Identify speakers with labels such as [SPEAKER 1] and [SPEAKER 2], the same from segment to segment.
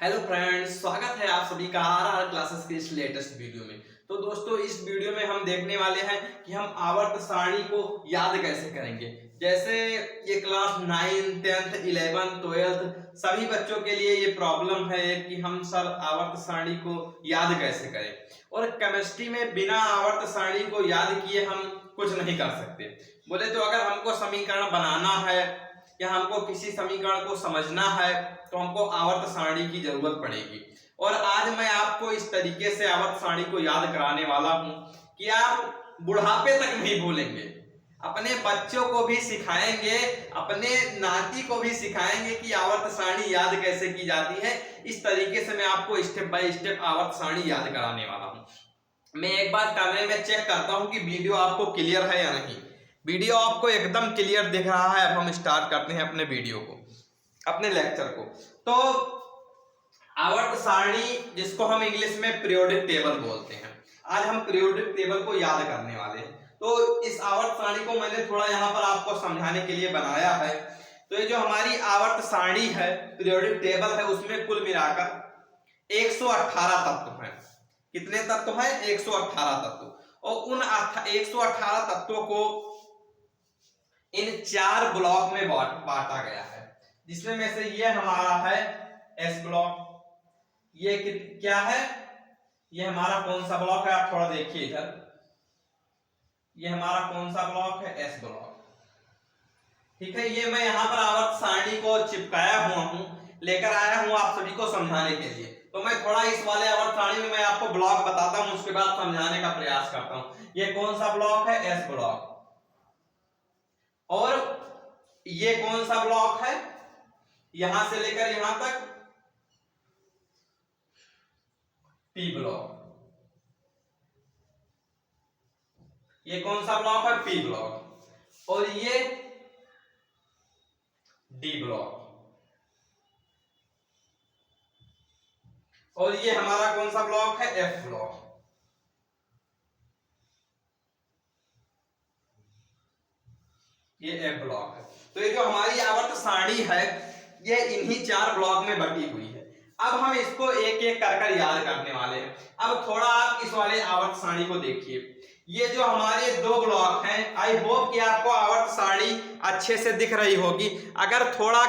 [SPEAKER 1] Hello friends, स्वागत है आप सभी का आरआर क्लासेस के इस लेटेस्ट वीडियो में। तो दोस्तों, इस वीडियो में हम देखने वाले हैं कि हम आवर्त सारणी को याद कैसे करेंगे। जैसे ये क्लास 9, 10th, 11th, 12th सभी बच्चों के लिए ये प्रॉब्लम है कि हम सर आवर्त सारणी को याद कैसे करें। और केमिस्ट्री में बिना आवर्त सारणी को याद किए हम कुछ नहीं कर सकते। बोले तो अगर हमको समीकरण बनाना है या हमको किसी समीकरण को समझना है तो हमको आवर्त सारणी की जरूरत पड़ेगी। और आज मैं आपको इस तरीके से आवर्त सारणी को याद कराने वाला हूं कि आप बुढ़ापे तक नहीं भूलेंगे। अपने बच्चों को भी सिखाएंगे, अपने नाती को भी सिखाएंगे कि आवर्त सारणी याद कैसे की जाती है। इस तरीके से मैं आपको स्टेप बाय स्टेप आवर्त सारणी याद कराने वाला हूं। मैं एक बार कैमरे में चेक करता हूं कि वीडियो आपको क्लियर है या नहीं। वीडियो आपको एकदम क्लियर दिख रहा है। अब हम स्टार्ट करते हैं अपने वीडियो को, अपने लेक्चर को। तो आवर्त सारणी, जिसको हम इंग्लिश में पीरियोडिक टेबल बोलते हैं, आज हम पीरियोडिक टेबल को याद करने वाले हैं। तो इस आवर्त सारणी को मैंने थोड़ा यहाँ पर आपको समझाने के लिए बनाया है। तो ये जो हमारी आवर्त सारणी है, पीरियोडिक टेबल है, उसमें कुल मिलाकर 118 तत्व हैं। कितने तत्व हैं? 118 तत्व। और उन 118 तत्वों को इन 4 ब्लॉक में बांटा गया है, जिसमें में से ये हमारा है एस ब्लॉक। ये क्या है? ये हमारा कौन सा ब्लॉक है? आप थोड़ा देखिए इधर। ये हमारा कौन सा ब्लॉक है? S block. ठीक है, ये मैं यहाँ पर आवर्त सारणी को चिपकाया हुआ हूं, लेकर आया हूं आप सभी को समझाने के लिए। तो मैं थोड़ा इस वाले आवर्त सारणी में मैं आपको ब्लॉक बताता हूं, उसके बाद समझाने का प्रयास करता हूं। ये कौन सा ब्लॉक है? S block. और ये कौन सा ब्लॉक है? यहां से लेकर यहां तक पी ब्लॉक। ये कौन सा ब्लॉक है? P block. और ये डी ब्लॉक। और ये हमारा कौन सा ब्लॉक है? F block. ये एफ ब्लॉक है। तो ये जो हमारी आवर्त सारणी है, ये इन्हीं 4 ब्लॉक में बटी हुई है। अब हम इसको एक एक कर याद करने वाले हैं। अब थोड़ा आप इस वाले आवर्त सारणी को देखिए। ये जो हमारे 2 ब्लॉक हैं, आई होप कि आपको आवर्त सारणी अच्छे से दिख रही होगी। अगर थोड़ा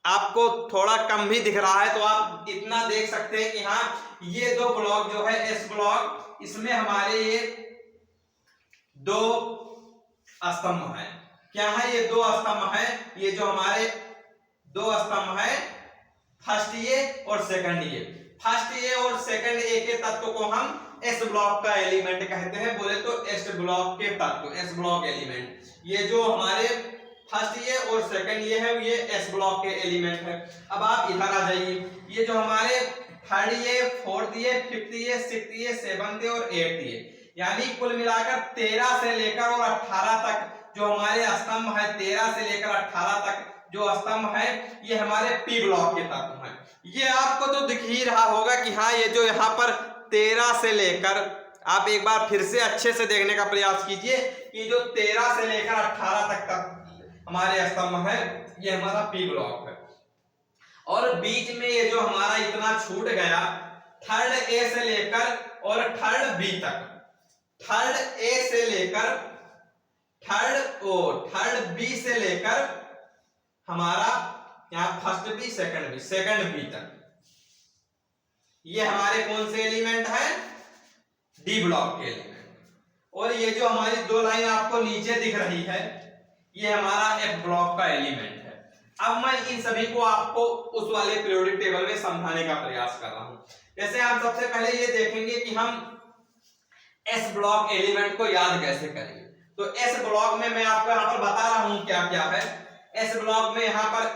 [SPEAKER 1] आपको थोड़ा कम भी दिख रहा है तो आप इतना देख सकते हैं कि हाँ, ये 2 ब्लॉक जो है एस ब्लॉक, इसमें हमारे ये 2 स्तंभ हैं। क्या है? ये 2 स्तंभ हैं। ये जो हमारे 2 स्तंभ हैं, फर्स्ट ए और सेकंड ए। फर्स्ट ए और सेकंड ए के तत्व को हम एस ब्लॉक का एलिमेंट कहते हैं। बोले तो एस ब्लॉक के तत्व, एस ब्लॉक एलिमेंट। ये जो हमारे फर्स्ट ए और सेकंड ए है, ये एस ब्लॉक के एलिमेंट है। अब आप इधर आ जाइए। ये जो हमारे third A, fourth A, fifth A, sixth A, seventh A और एट्थ ए, यानी कुल मिलाकर 13 से लेकर और 18 तक जो हमारे स्तंभ है, 13 से लेकर 18 तक जो स्तंभ है, ये हमारे पी ब्लॉक के तत्व हैं। ये आपको तो दिख ही रहा होगा कि हाँ, ये जो यहाँ पर 13 से लेकर, आप एक बार फिर से अच्छे से देखने का प्रयास कीजिए कि जो 13 से लेकर 18 तक हमारे स्तंभ है, ये हमारा पी ब्लॉक है। और बीच में ये जो हमारा इतना छूट गया, थर्ड ए से लेकर और थर्ड बी तक, थर्ड ए से लेकर थर्ड बी से लेकर हमारा यहाँ फर्स्ट बी, सेकंड बी तक, ये हमारे कौन से एलिमेंट है? डी ब्लॉक के एलिमेंट। और ये जो हमारी 2 लाइन आपको नीचे दिख रही है, ये हमारा एफ ब्लॉक का एलिमेंट है। अब मैं इन सभी को आपको उस वाले पीरियोडिक टेबल में समझाने का प्रयास कर रहा हूं। जैसे हम सबसे पहले ये देखेंगे कि हम एस ब्लॉक एलिमेंट को याद कैसे करेंगे। तो एस ब्लॉक में मैं आपको यहाँ पर बता रहा हूं क्या क्या है। एस ब्लॉक में यहाँ पर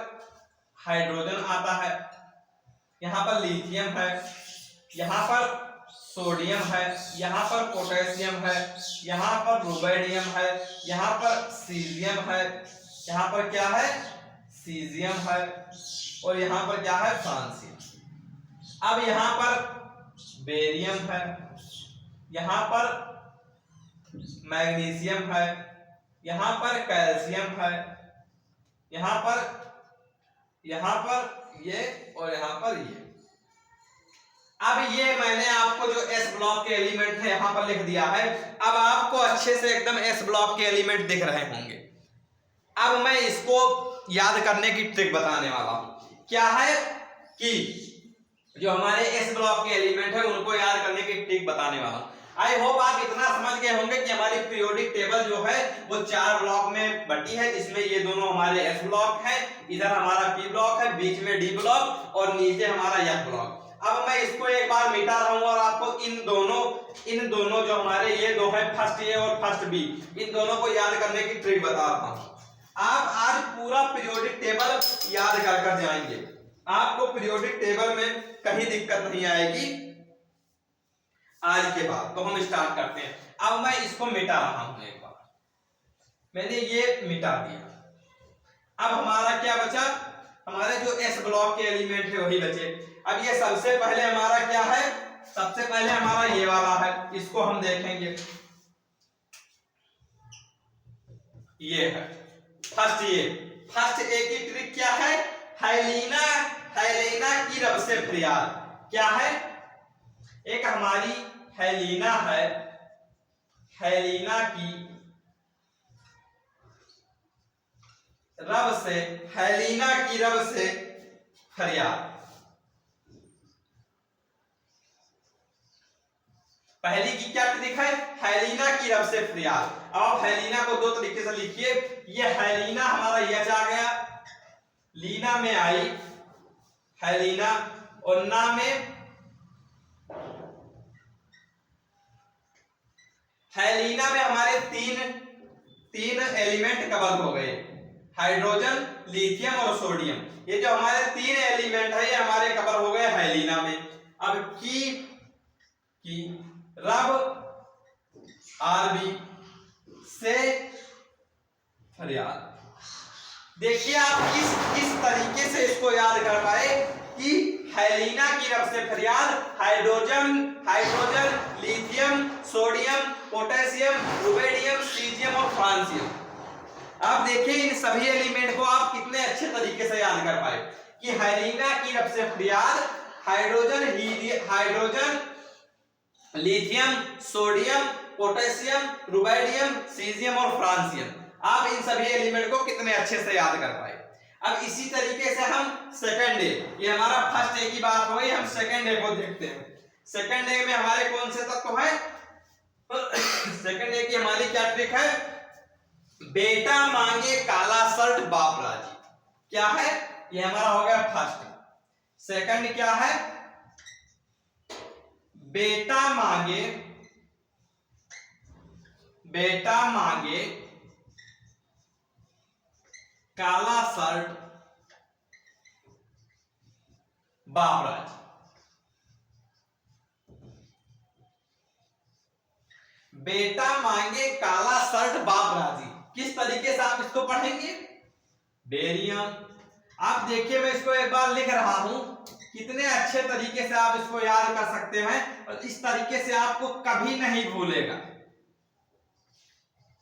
[SPEAKER 1] हाइड्रोजन आता है, यहाँ पर लिथियम है, यहाँ पर सोडियम है, यहाँ पर पोटेशियम है, यहाँ पर रुबिडियम है, यहाँ पर सीजियम है, यहाँ पर क्या है? सीजियम है, और यहाँ पर क्या है? फ्रांसियम। अब यहाँ पर बेरियम है, यहाँ पर मैग्नीशियम है, यहाँ पर कैल्शियम है, यहाँ पर ये और यहाँ पर ये। अब ये मैंने आपको जो एस ब्लॉक के एलिमेंट है यहाँ पर लिख दिया है। अब आपको अच्छे से एकदम एस ब्लॉक के एलिमेंट दिख रहे होंगे। अब मैं इसको याद करने की ट्रिक बताने वाला हूं। क्या है कि जो हमारे एस ब्लॉक के एलिमेंट है उनको याद करने की ट्रिक बताने वाला हूं। आई होप आप इतना समझ गए होंगे कि हमारी पीरियोडिक टेबल जो है वो 4 ब्लॉक में बटी है, जिसमें ये दोनों हमारे एस ब्लॉक है, इधर हमारा पी ब्लॉक है, बीच में डी ब्लॉक और नीचे हमारा एफ ब्लॉक। अब मैं इसको एक बार मिटा रहा हूं और आपको इन दोनों जो हमारे ये दो है फर्स्ट ए और फर्स्ट बी, इन दोनों को याद करने की ट्रिक बता रहा हूं। आप आज पूरा पीरियोडिक टेबल याद कर जाएंगे, आपको पीरियोडिक टेबल में कहीं दिक्कत नहीं आएगी आज के बाद। तो हम स्टार्ट करते हैं। अब मैं इसको मिटा रहा हूं, एक बार मैंने ये मिटा दिया। अब हमारा क्या बचा, हमारे जो एस ब्लॉक के एलिमेंट है वही बचे। अब ये सबसे पहले हमारा क्या है, सबसे पहले हमारा ये वाला है, इसको हम देखेंगे। ये है फर्स्ट ए की ट्रिक क्या है, हैलीना की रब से फरियाद। क्या है, एक हमारी हैलीना है, हैलीना की रब से फरियाद। पहली की क्या ट्रिक है, हैलीना की रब से फरियाद। अब आप हैलीना को दो तरीके से लिखिए। ये हैलीना हमारा यच आ गया, लीना में आई हैलीना, और ना में हैलीना में हमारे तीन एलिमेंट कवर हो गए, हाइड्रोजन, लिथियम और सोडियम। ये जो हमारे 3 एलिमेंट है ये हमारे कवर हो गए हैलीना में। अब की रब आरबी से फरियाद। देखिए आप किस तरीके से इसको याद कर पाए कि हैलीना की रब से फरियाद, hydrogen, lithium, sodium, potassium, rubidium, caesium और फ्रांसियम। आप देखिए इन सभी एलिमेंट को आप कितने अच्छे तरीके से याद कर पाए कि हैलीना की रब से फरियाद, hydrogen, lithium, sodium, potassium, rubidium, caesium और फ्रांसियम। आप इन सभी एलिमेंट को कितने अच्छे से याद कर पाए। अब इसी तरीके से हम सेकंड ए, ये हमारा फर्स्ट ए की बात हो गई, हम सेकंड ए को देखते हैं। सेकंड ए में हमारे कौन से तत्व हैं, सेकंड ए की हमारी क्या ट्रिक है, बेटा मांगे काला शर्ट बाप राजी। क्या है, ये हमारा हो गया फर्स्ट। सेकंड क्या है, बेटा मांगे काला शर्ट बाप राजी। बेटा मांगे काला शर्ट बाप राजी, किस तरीके से आप इसको पढ़ेंगे, बेरियम। आप देखिए मैं इसको एक बार लिख रहा हूं, कितने अच्छे तरीके से आप इसको याद कर सकते हैं और इस तरीके से आपको कभी नहीं भूलेगा।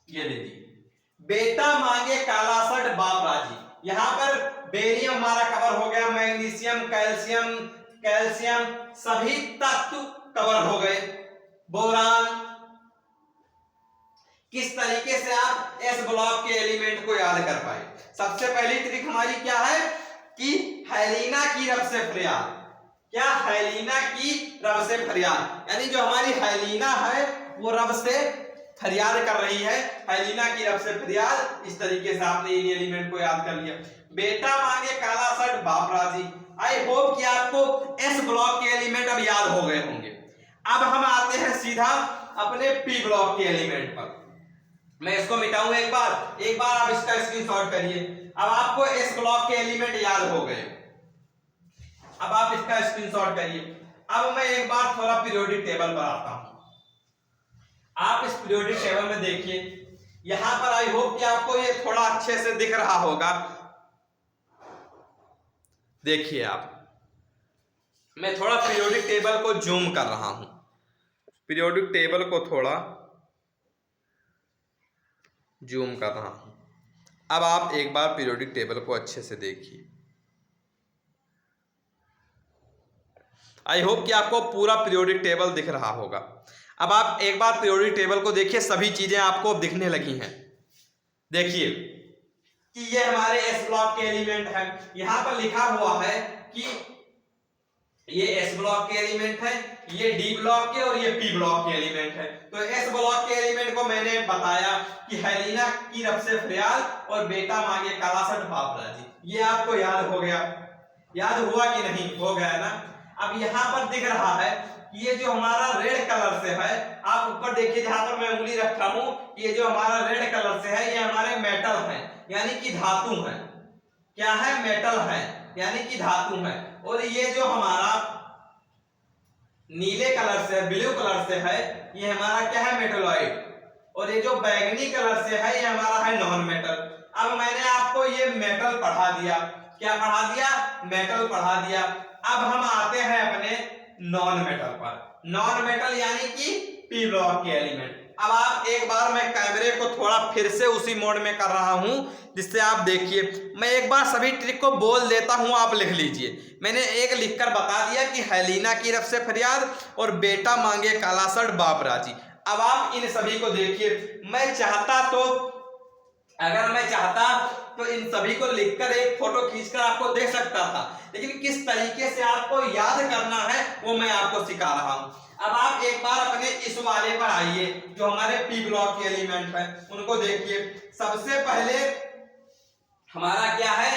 [SPEAKER 1] ये देखिए, बेटा मांगे काला शर्ट बाप राजी। यहां पर बेरियम हमारा कवर हो गया, मैग्नीशियम, कैल्शियम सभी तत्व कवर हो गए, बोरान। किस तरीके से आप एस ब्लॉक के एलिमेंट को याद कर पाए। सबसे पहली ट्रिक हमारी क्या है कि हैलीना की रब से फरियाद। क्या, हैलीना की रब से फरियाद, यानी जो हमारी हैलीना है वो रब से फरियाद कर रही है, हैलीना की रब से फरियाद। इस तरीके से आपने इन एलिमेंट को याद कर लिया। बेटा मांगे काला शर्ट बाप राजी। आई होप कि आपको एस ब्लॉक के एलिमेंट अब याद हो गए होंगे। अब हम आते हैं सीधा अपने पी ब्लॉक के एलिमेंट पर। मैं इसको मिटाऊं एक बार आप इसका स्क्रीनशॉट करिए। अब आपको एस ब्लॉक के एलिमेंट याद हो गए, अब आप इसका स्क्रीनशॉट करिए। अब मैं एक बार थोड़ा पीरियोडिक टेबल पर आता हूं। आप इस पीरियोडिक टेबल में देखिए, यहां पर आई होप कि आपको ये थोड़ा अच्छे से दिख रहा होगा। देखिए आप, मैं थोड़ा पीरियोडिक टेबल को जूम कर रहा हूं, पीरियोडिक टेबल को थोड़ा जूम कर रहा हूं। अब आप एक बार पीरियोडिक टेबल को अच्छे से देखिए। आई होप कि आपको पूरा पीरियोडिक टेबल दिख रहा होगा। अब आप एक बार पीरियोडिक टेबल को देखिए, सभी चीजें आपको दिखने लगी हैं। देखिए कि ये हमारे एस ब्लॉक के एलिमेंट है, यहां पर लिखा हुआ है कि ये एस ब्लॉक के एलिमेंट है, ये डी ब्लॉक के और ये पी ब्लॉक के एलिमेंट है। तो एस ब्लॉक के एलिमेंट को मैंने बताया कि हेलिना की रफ्से फरियाद और बेटा मांगे कालासट बापरा जी, ये आपको याद हो गया, याद हुआ कि नहीं, हो गया ना। अब यहाँ पर दिख रहा है कि ये जो हमारा रेड कलर से है, आप ऊपर देखिए जहां पर मैं उंगली रखा हूं, ये जो हमारा रेड कलर से है ये हमारे मेटल है, यानी कि धातु है। क्या है? मेटल है, यानी कि धातु है। और ये जो हमारा नीले कलर से, ब्लू कलर से है, ये हमारा क्या है? मेटलॉइड। और ये जो बैगनी कलर से है ये हमारा है नॉन मेटल। अब मैंने आपको ये मेटल पढ़ा दिया, क्या पढ़ा दिया? मेटल पढ़ा दिया। अब हम आते हैं अपने नॉन मेटल पर। नॉन मेटल यानी कि पी ब्लॉक के एलिमेंट। अब आप एक बार, मैं कैमरे को थोड़ा फिर से उसी मोड में कर रहा हूं जिससे आप देखिए। मैं एक बार सभी ट्रिक को बोल देता हूं, आप लिख लीजिए। मैंने एक लिखकर बता दिया कि हेलिना की रफ से फरियाद और बेटा मांगे कालासट बापरा जी। अब आप इन सभी को देखिए। मैं चाहता तो, अगर मैं चाहता तो इन सभी को लिखकर एक फोटो खींचकर आपको दे सकता था, लेकिन किस तरीके से आपको याद करना है वो मैं आपको सिखा रहा हूं। अब आप एक बार अपने इस वाले पर आइए जो हमारे पी ब्लॉक के एलिमेंट है, उनको देखिए। सबसे पहले हमारा क्या है?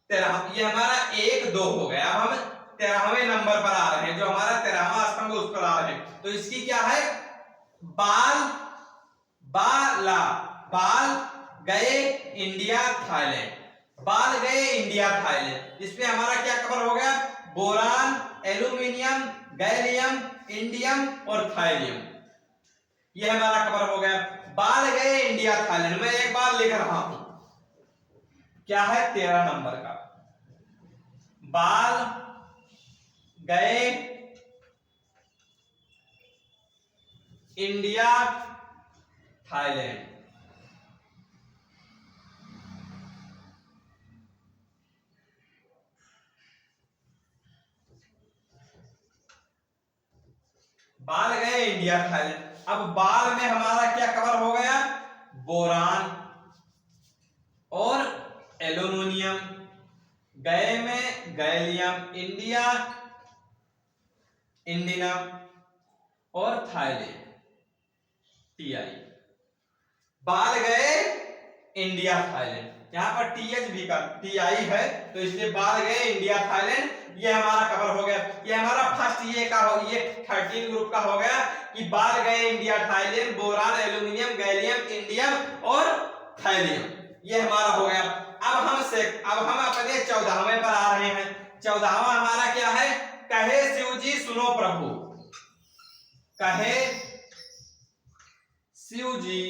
[SPEAKER 1] 13, ये हमारा 1 2 हो गया। अब हम 13वें नंबर पर आ रहे हैं, जो हमारा 13वां स्तंभ उस पर आ रहे हैं। तो इसकी क्या है? बाल बाला, बाल गए इंडिया थाईलैंड, बाल गए इंडिया थाईलैंड। इसमें हमारा क्या कवर हो गया? बोरान, एल्यूमिनियम, गैलियम, इंडियम और थाईलियम, ये हमारा कवर हो गया। बाल गए इंडिया थाईलैंड, मैं एक बार लिख रहा हूं, क्या है? 13 नंबर का बाल गए इंडिया थाईलैंड। बाल गए इंडिया थाईलैंड। अब बाल में हमारा क्या कवर हो गया? बोरान और एल्यूमिनियम, गए में गैलियम, इंडिया इंडियम और थाईलैंड टीआई। बाल गए इंडिया थाईलैंड, यहां पर टीएच भी का टीआई है, तो इसलिए बाल गए इंडिया थाईलैंड, ये हमारा कवर हो गया। ये हमारा फर्स्ट ये का हो, ये 13 ग्रुप का हो गया कि बाल गए India Thailand, boron, aluminium, gallium, indium और थाईलियम, ये हमारा हो गया। अब हम अपने 14वें पर आ रहे हैं। 14वां हमारा क्या है? कहे शिव जी सुनो प्रभु, कहे शिव जी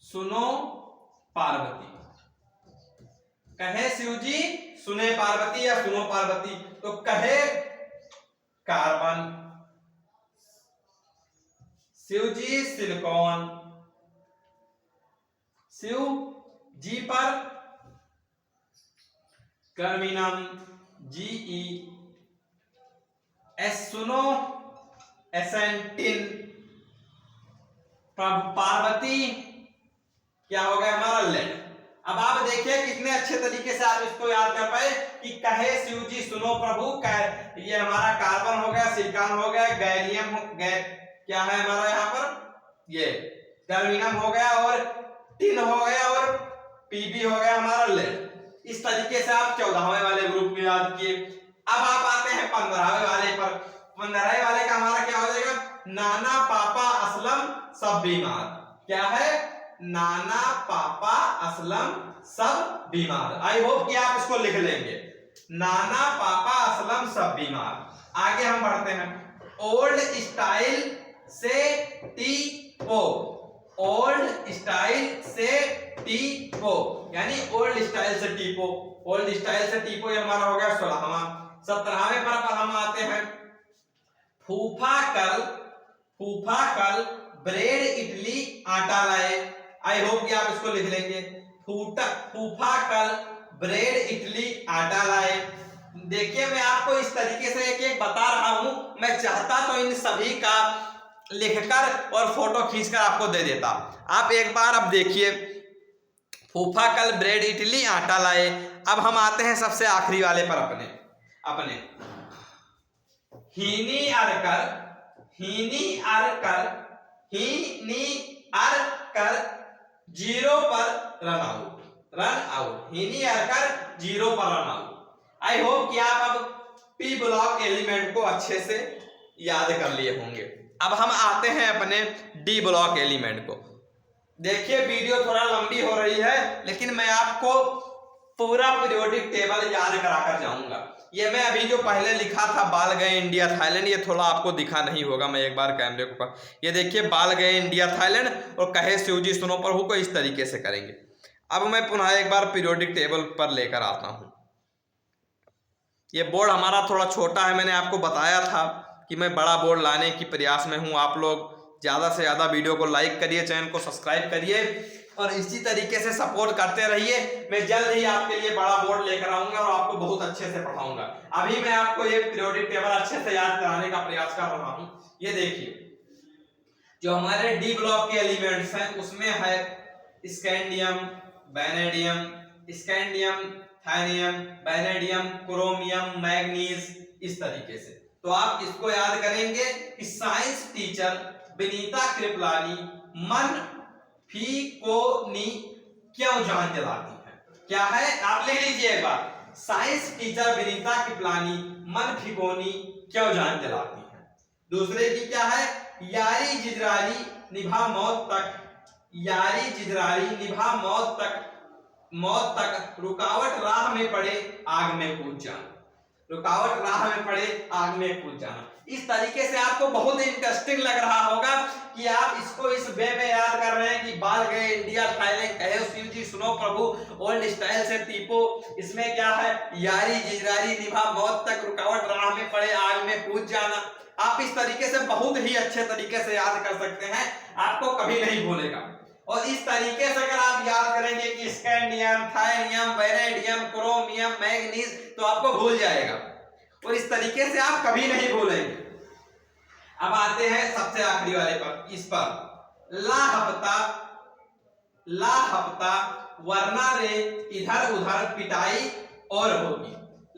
[SPEAKER 1] सुनो पार्वती, कहे शिव जी सुने पार्वती या सुनो पार्वती। तो कहे कार्बन, शिव जी सिलिकॉन, शिव जी पर कर्मिनम, जीई, एस सुनो एसेंटिन, पार्वती क्या हो गया हमारा? लेड। अब आप देखिए कितने अच्छे तरीके से आप इसको याद कर पाए कि कहे शिव जी सुनो प्रभु, ये हमारा कार्बन हो गया, सिलिकॉन हो गया, गैलियम क्या है हमारा यहाँ पर? ये टर्मिनम हो गया और टिन हो गया और पीबी हो गया हमारा लेड। इस तरीके से आप 14वें वाले ग्रुप में याद किए। अब आप आते हैं 15वें वाले पर। 15वें वाले का हमारा क्या हो जाएगा? नाना पापा असलम सब बीमार। क्या है? नाना पापा असलम सब बीमार। आई होप कि आप इसको लिख लेंगे, नाना पापा असलम सब बीमार। आगे हम बढ़ते हैं। ओल्ड स्टाइल से टीपो, ओल्ड स्टाइल से टीपो, यानी ओल्ड स्टाइल से टीपो। ओल्ड स्टाइल से टीपो ये हमारा हो गया 16वां। 17वें पर हम आते हैं। फूफा कल ब्रेड इडली आटा लाए। आई होप कि आप इसको लिख लेंगे। फूफा कल ब्रेड इडली आटा लाए। देखिए मैं आपको इस तरीके से एक एक बता रहा हूं, मैं चाहता तो इन सभी का लिखकर और फोटो खींचकर आपको दे देता। आप एक बार अब देखिए, फूफा कल ब्रेड इडली आटा लाए। अब हम आते हैं सबसे आखिरी वाले पर अपने अपने हीनी अरकर, हीनी अरकर, हीनी अरकर जीरो पर रन आउट, रन आउट, हीनी अरकर जीरो पर रन आउट। आई होप कि आप अब पी ब्लॉक एलिमेंट को अच्छे से याद कर लिए होंगे। अब हम आते हैं अपने डी ब्लॉक एलिमेंट को। देखिए वीडियो थोड़ा लंबी हो रही है, लेकिन मैं आपको पूरा पीरियोडिक टेबल याद कराकर जाऊंगा। ये मैं अभी जो पहले लिखा था बाल गए इंडिया थाईलैंड, ये थोड़ा आपको दिखा नहीं होगा, मैं एक बार कैमरे को पर, ये देखिए बाल गए इंडिया थाईलैंड और कहे शिवजी सुनो प्रभु को इस तरीके से करेंगे। अब मैं पुनः एक बार पीरियोडिक टेबल पर लेकर आता हूं। ये बोर्ड हमारा थोड़ा छोटा है, मैंने आपको बताया था कि मैं बड़ा बोर्ड लाने की प्रयास में हूं। आप लोग ज़्यादा से ज़्यादा वीडियो को लाइक करिए, चैनल को सब्सक्राइब करिए और इसी तरीके से सपोर्ट करते रहिए। मैं जल्द ही आपके लिए बड़ा बोर्ड लेकर आऊंगा और आपको बहुत अच्छे से पढ़ाऊंगा। अभी मैं आपको ये पीरियोडिक टेबल अच्छे से याद कराने का प्रयास कर रहा हूँ। ये देखिए जो हमारे डी ब्लॉक के एलिमेंट्स हैं उसमें है scandium, vanadium, scandium, titanium, vanadium, chromium, manganese, इस तरीके से। तो आप इसको याद करेंगे कि साइंस टीचर विनीता कृपलानी मन फीकोनी क्यों जान जलाती है। क्या है आप लिख लीजिए एक बार, साइंस टीचर विनीता कृपलानी मन फीकोनी क्यों जान जलाती है। दूसरे की क्या है, यारी जिजरारी निभा मौत तक, यारी जिजरारी निभा मौत तक, मौत तक रुकावट राह में पड़े आग में कूद जाना, रुकावट राह में पड़े आग में कूद जाना। इस तरीके से आपको बहुत इंटरेस्टिंग लग रहा होगा कि आप इसको इस वे में याद कर रहे हैं कि बाल गए इंडिया थाईलैंड, कहे शिवजी सुनो प्रभु, ओल्ड स्टाइल से तीपो। इसमें क्या है, यारी जिजरारी निभा मौत तक, रुकावट राह में पड़े आग में कूद जाना। आप इस तरीके से बहुत ही अच्छे तरीके से याद कर सकते हैं, आपको कभी नहीं भूलेगा। और इस तरीके से अगर आप याद करेंगे कि scandium, titanium, vanadium, chromium, manganese, तो आपको भूल जाएगा और इस तरीके से आप कभी नहीं भूलेंगे। अब आते हैं सबसे आखिरी वाले पर, इस पर लापता, लापता वरना रे इधर उधर पिटाई और होगी,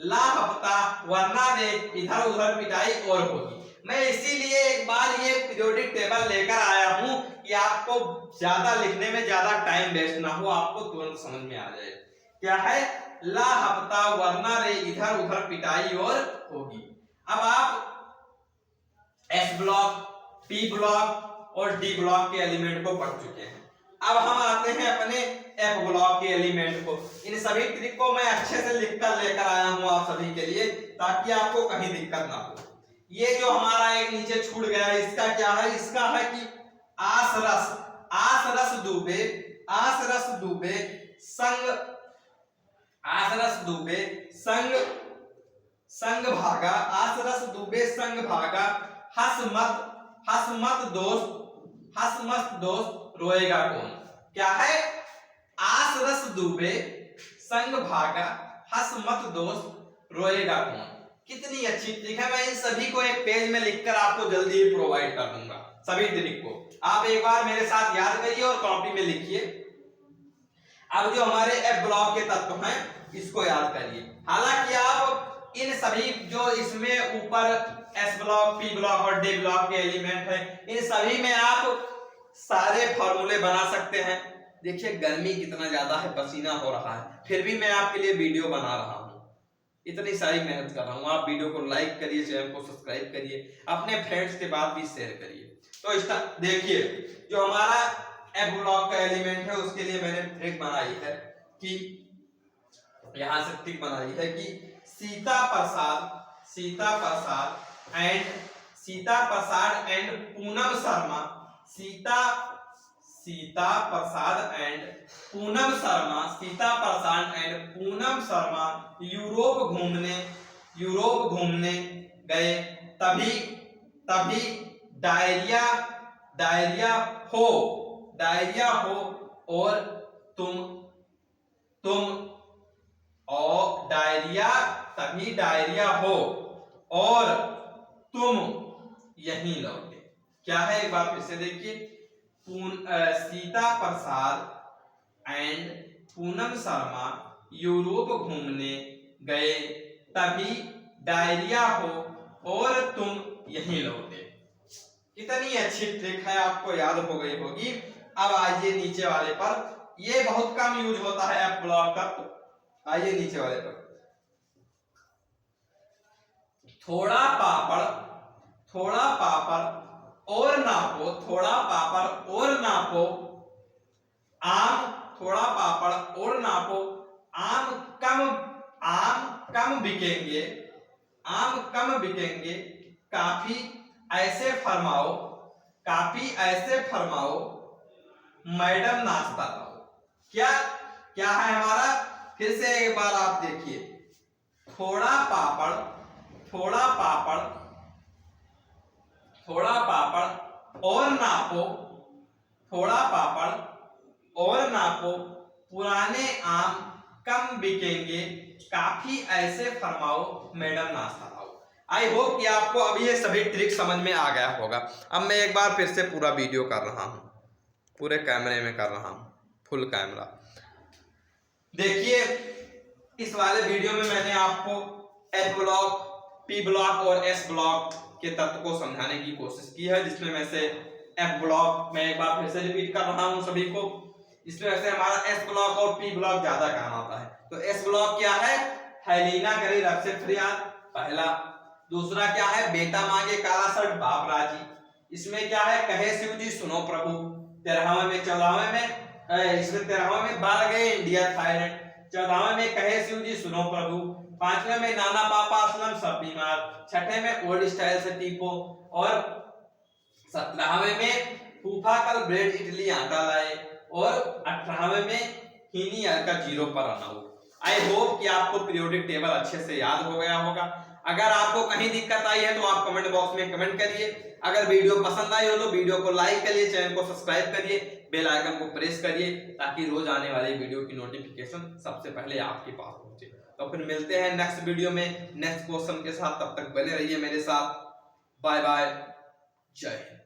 [SPEAKER 1] लापता वरना रे इधर उधर पिटाई और होगी। मैं इसीलिए एक बार ये पीरियोडिक टेबल लेकर आया हूं कि आपको ज्यादा लिखने में ज्यादा टाइम वेस्ट ना हो, आपको तुरंत समझ में आ जाए। क्या है, लापता वरना रे इधर उधर पिटाई और होगी। अब आप एस ब्लॉक, पी ब्लॉक और डी ब्लॉक के एलिमेंट को पढ़ चुके हैं। अब हम आते हैं अपने एफ ब्लॉक के एलिमेंट को। इन सभी ट्रिक को मैं अच्छे से लिखकर लेकर आया हूं आप सभी के लिए, ताकि आपको कहीं दिक्कत ना हो। ये जो हमारा एक नीचे छूट गया है, इसका क्या है, इसका है कि आसरस, आसरस दुबे, आसरस दुबे संग, आसरस दुबे संग, संग भागा, आसरस दुबे संग भागा, हसमत, हसमत दोस्त, हसमत दोस्त रोएगा कौन। क्या है, आसरस दुबे संग भागा, हसमत दोस्त रोएगा कौन। कितनी अच्छी ट्रिक है। मैं इन सभी को एक पेज में लिखकर आपको जल्दी ही प्रोवाइड कर दूंगा, सभी ट्रिक को आप एक बार मेरे साथ याद करिए और कॉपी में लिखिए। अब जो हमारे एफ ब्लॉक के तत्व हैं इसको याद करिए। हालांकि आप इन सभी जो इसमें ऊपर एस ब्लॉक, पी ब्लॉक और डी ब्लॉक के एलिमेंट हैं, इन सभी में आप सारे फॉर्मूले बना सकते हैं। देखिए गर्मी कितना ज्यादा है, पसीना हो रहा है, फिर भी मैं आपके लिए वीडियो बना रहा हूं, इतनी सारी मेहनत कर रहा हूं। आप वीडियो को लाइक करिए, चैनल को सब्सक्राइब करिए, अपने फ्रेंड्स के बाद भी शेयर करिए। तो इस देखिए जो हमारा एफ ब्लॉक का एलिमेंट है उसके लिए मैंने ट्रिक बनाई है कि यहां से ट्रिक बनाई है कि Sita Prasad, Sita Prasad and, Sita Prasad and Poonam Sharma, Sita, Sita Prasad and Poonam Sharma, Sita Prasad and Poonam Sharma Europe घूमने, यूरोप घूमने गए, तभी, तभी डायरिया, डायरिया हो, डायरिया हो और तुम, तुम और डायरिया तभी डायरिया हो और तुम यहीं लौटे। क्या है एक बार फिर से देखिए, सीता प्रसाद एंड पूनम शर्मा यूरोप घूमने गए, तभी डायरिया हो और तुम यहीं लौटे। कितनी अच्छी ट्रिक है, आपको याद हो गई होगी। अब आइए नीचे वाले पर, ये बहुत कम यूज होता है एफ ब्लॉक का। तो आइए नीचे वाले पर, थोड़ा पापड़ और नापो, थोड़ा पापड़ और नापो, आम थोड़ा पापड़ और नापो, आम कम बिकेंगे, आम कम बिकेंगे, काफी ऐसे फरमाओ, मैडम नाश्ता लाओ। क्या क्या है हमारा, फिर से एक बार आप देखिए, थोड़ा पापड़ और नापो, थोड़ा पापड़ और नापो, पुराने आम कम बिकेंगे, काफी ऐसे फरमाओ, मैडम नाश्ता लाओ। आई होप कि आपको अभी ये सभी ट्रिक समझ में आ गया होगा। अब मैं एक बार फिर से पूरा वीडियो कर रहा हूँ, पूरे कैमरे में कर रहा हूँ, फुल कैमरा। देखिए इस वाले वीडियो में मैंने आपको एफ ब्लॉक, पी ब्लॉक और एस ब्लॉक के तत्व को समझाने की कोशिश की है, जिसमें मैं से एफ ब्लॉक मैं एक बार फिर से रिपीट कर रहा हूं सभी को, इसमें वैसे हमारा एस ब्लॉक और पी ब्लॉक ज्यादा काम आता है। तो एस ब्लॉक क्या है, हेलिना करी रब से फरियाद, पहला। दूसरा क्या है, बेटा मांगे काला शर्ट बाप राजी। इसमें क्या है, कहे शिव जी सुनो प्रभु। 13वें में 14वें में इसमें 13वें में बाल गए इंडिया थाईलैंड। 14वें में कहे शिव जी सुनो प्रभु। 5वें में नाना पापा असलम सब बीमार। 6ठे में ओल्ड स्टाइल से टीपो। और 17वें में फूफा कल ब्रेड इडली आटा लाए। और 18वें में हीनी का जीरो पर अनाउ। आई होप कि आपको पीरियोडिक टेबल अच्छे से याद हो गया होगा। अगर आपको कहीं दिक्कत आई है तो आप कमेंट बॉक्स में कमेंट करिए। अगर वीडियो पसंद आई हो तो वीडियो को लाइक करिए, चैनल को सब्सक्राइब करिए, बेल आइकन को प्रेस करिए, ताकि रोज आने वाली वीडियो की नोटिफिकेशन सबसे पहले आपके पास पहुंचे। तो फिर मिलते हैं नेक्स्ट वीडियो में नेक्स्ट क्वेश्चन के साथ, तब तक बने रहिए मेरे साथ। बाय बाय, जय हिंद।